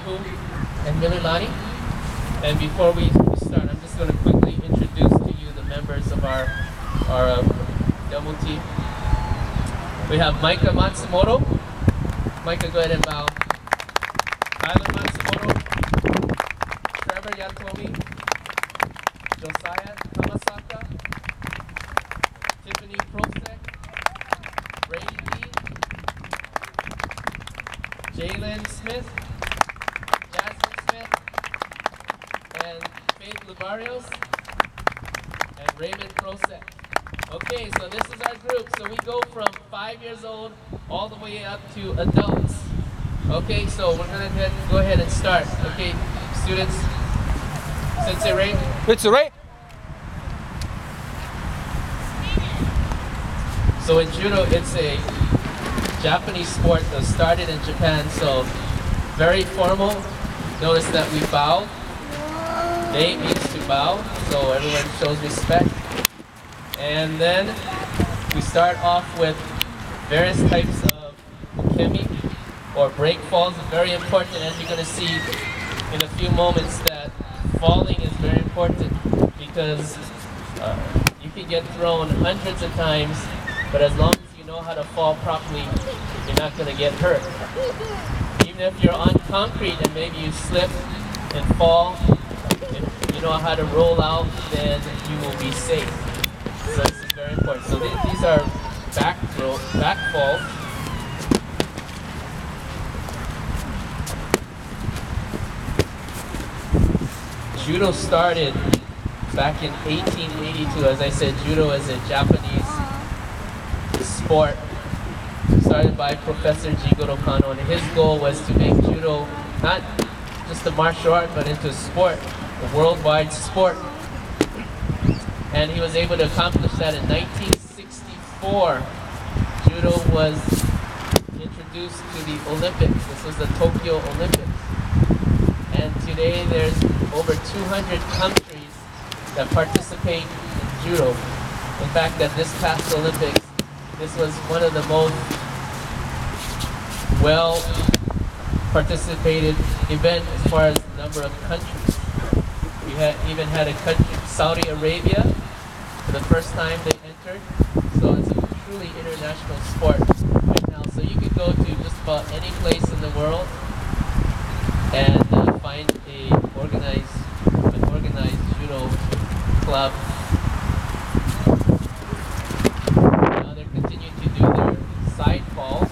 Mahu and Mililani. And before we start, I'm just going to quickly introduce to you the members of our double team. We have Micah Matsumoto. Micah, go ahead and bow. Tyler Matsumoto. Trevor Yatomi. Josiah Hamasaka. Tiffany Prosek. Brady Lee. Jalen Smith. Jasmine Smith. And Faith Lubarios. And Raymond Prosek. Okay, so this is our group. So we go from 5 years old all the way up to adults. Okay, so we're gonna go ahead and start. Okay, students. Sensei Ray. Sensei Ray. So in judo, it's a Japanese sport that started in Japan. So very formal. Notice that we bow. They means to bow, so everyone shows respect. And then we start off with various types of ukemi or break falls. It's very important, as you're going to see in a few moments, that falling is very important because you can get thrown hundreds of times, but as long as you know how to fall properly, you're not going to get hurt. Even if you're on concrete and maybe you slip and fall, if you know how to roll out, then you will be safe. So this is very important. So these are back falls. Judo started back in 1882. As I said, judo is a Japanese sport started by Professor Jigoro Kano, and his goal was to make judo not just a martial art, but into a sport, a worldwide sport. And he was able to accomplish that in 1964. Judo was introduced to the Olympics. This was the Tokyo Olympics. And today there's over 200 countries that participate in judo. In fact, at this past Olympics, this was one of the most well participated events as far as the number of countries. We even had a country, Saudi Arabia, for the first time they entered. So it's a truly international sport right now. So you can go to just about any place in the world and find an organized judo club. Now they're continuing to do their side falls.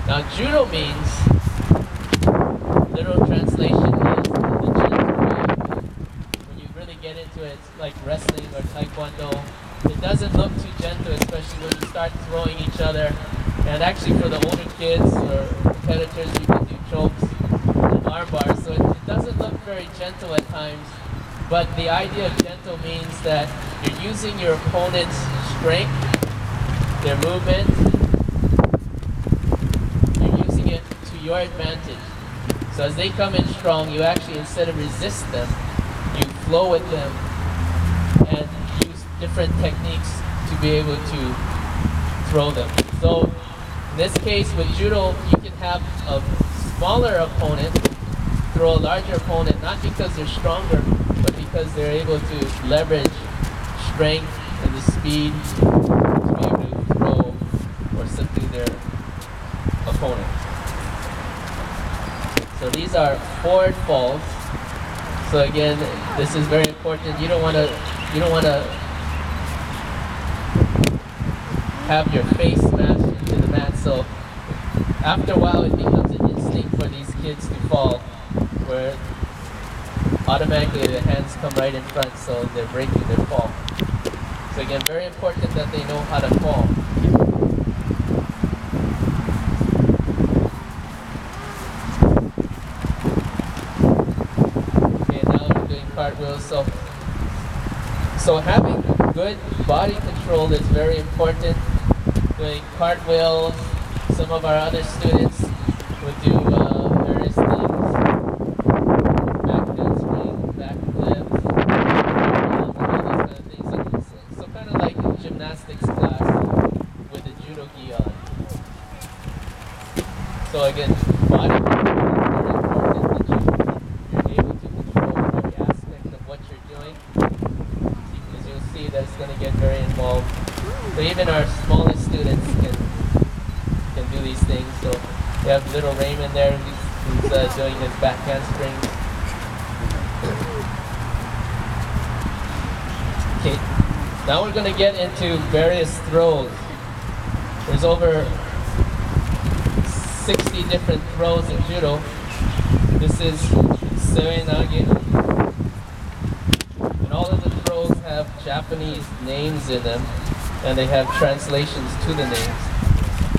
Now judo means, literal translation is the gentle way. When you really get into it, it's like wrestling or taekwondo. It doesn't look too gentle, especially when you start throwing each other. And actually for the older kids or competitors, you can do chokes and arm bars. So it doesn't look very gentle at times. But the idea of gentle means that you're using your opponent's strength, their movement, to your advantage. So as they come in strong, you actually, instead of resist them, you flow with them and use different techniques to be able to throw them. So in this case with judo, you can have a smaller opponent throw a larger opponent, not because they're stronger, but because they're able to leverage strength and the speed to be able to throw or subdue their opponent. So these are forward falls. So again, this is very important. You don't want to have your face smashed into the mat. So after a while, it becomes an instinct for these kids to fall, where automatically the hands come right in front, so they're breaking their fall. So again, very important that they know how to fall. Cartwheels. So having good body control is very important. Doing cartwheels, some of our other students would do various things, back handspring, back flips, all those kind of things. So kind of like gymnastics class with the judo gi on. So again, body control is very important that you're able to control every aspect of what you're doing. As you'll see, that it's going to get very involved. So even our smallest students can do these things. So we have little Raymond there who's doing his back handsprings. Okay, now we're going to get into various throws. There's over 60 different throws in judo. This is Seoinage. And all of the throws have Japanese names in them, and they have translations to the names.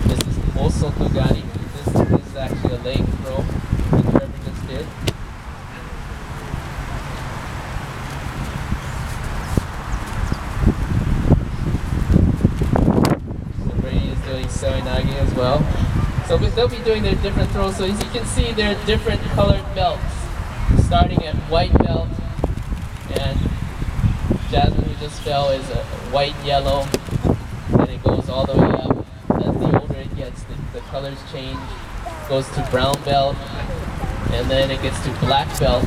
This is Osotogari. This is actually a leg throw that Trevor just did. So Brady is doing Seoinage as well. So they'll be doing their different throws. So as you can see, there are different colored belts, starting at white belt, and Jasmine, who just fell, is a white yellow, and it goes all the way up. As the older it gets, the colors change. It goes to brown belt, and then it gets to black belt.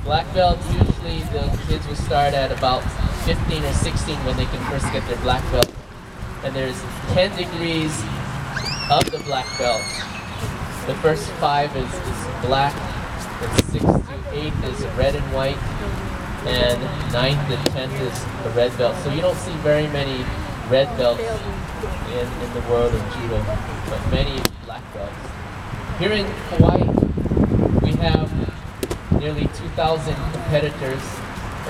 Black belt, usually the kids will start at about 15 or 16 when they can first get their black belt. And there's 10 degrees of the black belt. The first 5 is black, and 6 to 8 is red and white, and 9th and 10th is the red belt. So you don't see very many red belts in the world of judo, but many black belts. Here in Hawaii, we have nearly 2,000 competitors,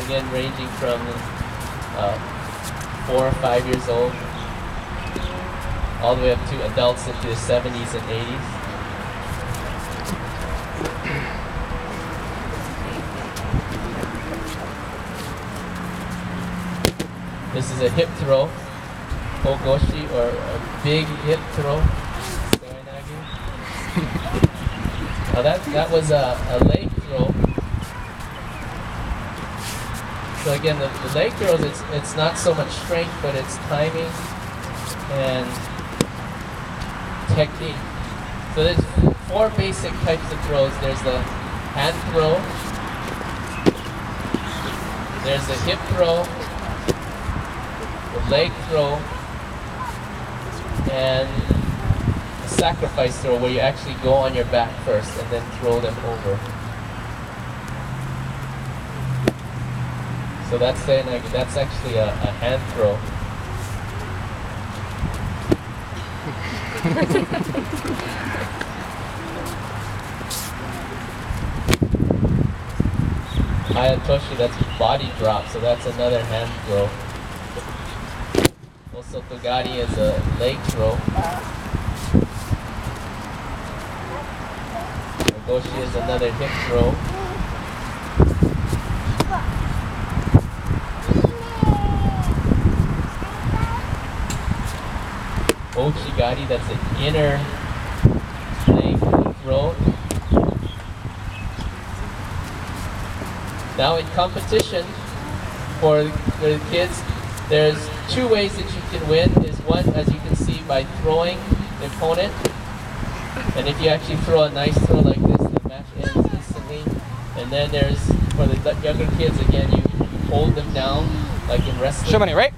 again ranging from 4 or 5 years old all the way up to adults into the 70s and 80s. This is a hip throw, Ogoshi, or a big hip throw. Now that was a leg throw. So again, the leg throws, it's not so much strength, but it's timing and technique. So there's 4 basic types of throws. There's the hand throw, there's the hip throw, the leg throw, and the sacrifice throw, where you actually go on your back first and then throw them over. So that's actually a hand throw. Hayatoshi, that's body drop, so that's another hand throw. Also, Togari is a leg throw. Ogoshi is another hip throw. Ochigari, that's an inner leg throw. Now in competition for the kids, there's 2 ways that you can win. Is one, as you can see, by throwing the opponent. And if you actually throw a nice throw like this, the match ends instantly. And then there's, for the younger kids, again, you hold them down, like in wrestling. Show money, right?